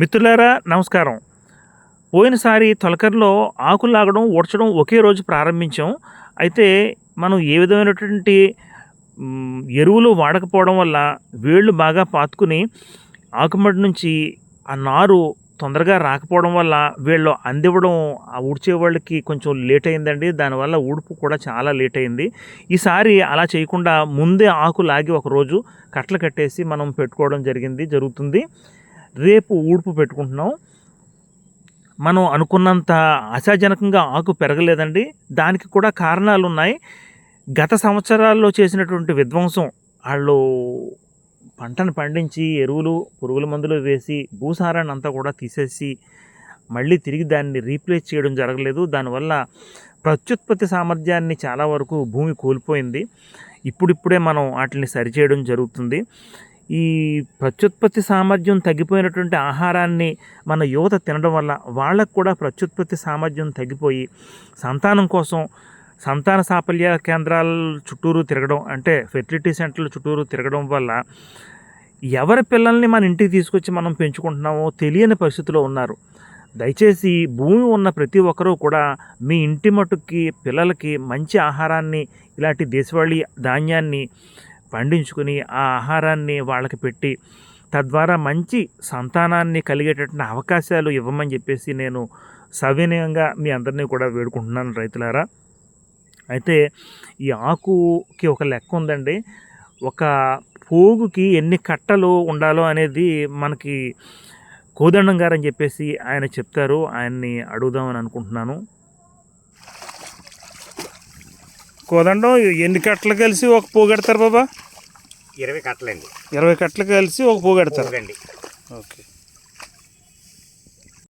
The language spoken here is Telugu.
మిత్రులారా నమస్కారం. పోయినసారి తొలకరిలో ఆకులు లాగడం ఊడ్చడం ఒకే రోజు ప్రారంభించాం. అయితే మనం ఏ విధమైనటువంటి ఎరువులు వాడకపోవడం వల్ల వేళ్ళు బాగా పాతుకుని ఆకుమడి నుంచి ఆ నారు తొందరగా రాకపోవడం వల్ల వీళ్ళు అందివ్వడం ఊడ్చే వాళ్ళకి కొంచెం లేట్ అయిందండి. దానివల్ల ఊడుపు కూడా చాలా లేట్ అయింది. ఈసారి అలా చేయకుండా ముందే ఆకు లాగి ఒకరోజు కట్టలు కట్టేసి మనం పెట్టుకోవడం జరుగుతుంది. రేపు ఊడ్పు పెట్టుకుంటున్నాం. మనం అనుకున్నంత ఆశాజనకంగా ఆకు పెరగలేదండి. దానికి కూడా కారణాలు ఉన్నాయి. గత సంవత్సరాల్లో చేసినటువంటి విధ్వంసం, వాళ్ళు పంటను పండించి ఎరువులు పురుగుల మందులు వేసి భూసారాన్ని అంతా కూడా తీసేసి మళ్ళీ తిరిగి దాన్ని రీప్లేస్ చేయడం జరగలేదు. దానివల్ల ప్రత్యుత్పత్తి సామర్థ్యాన్ని చాలా వరకు భూమి కోల్పోయింది. ఇప్పుడిప్పుడే మనం వాటిని సరిచేయడం జరుగుతుంది. ఈ ప్రత్యుత్పత్తి సామర్థ్యం తగ్గిపోయినటువంటి ఆహారాన్ని మన యువత తినడం వల్ల వాళ్ళకు కూడా ప్రత్యుత్పత్తి సామర్థ్యం తగ్గిపోయి సంతానం కోసం సంతాన సాఫల్య కేంద్రాల చుట్టూరు తిరగడం, అంటే ఫెర్టిలిటీ సెంటర్ల చుట్టూరు తిరగడం వల్ల ఎవరి పిల్లల్ని మన ఇంటికి తీసుకొచ్చి మనం పెంచుకుంటున్నామో తెలియని పరిస్థితిలో ఉన్నారు. దయచేసి భూమి ఉన్న ప్రతి ఒక్కరూ కూడా మీ ఇంటి మట్టుకి పిల్లలకి మంచి ఆహారాన్ని, ఇలాంటి దేశవాళీ ధాన్యాన్ని పండించుకుని ఆ ఆహారాన్ని వాళ్ళకి పెట్టి తద్వారా మంచి సంతానాన్ని కలిగేటటువంటి అవకాశాలు ఇవ్వమని చెప్పేసి నేను సవినయంగా మీ అందరినీ కూడా వేడుకుంటున్నాను రైతులారా. అయితే ఈ ఆకుకి ఒక లెక్క ఉందండి. ఒక పోగుకి ఎన్ని కట్టలు ఉండాలో అనేది మనకి కోదండం గారు అని చెప్పేసి ఆయన చెప్తారు. ఆయన్ని అడుగుదామని అనుకుంటున్నాను. కోదండం, ఎన్ని కట్టలు కలిసి ఒక పోగెడతారు బాబా? 20 కట్టలండి. 20 కట్టలు కలిసి ఒక పోగెడతారు. ఓకే.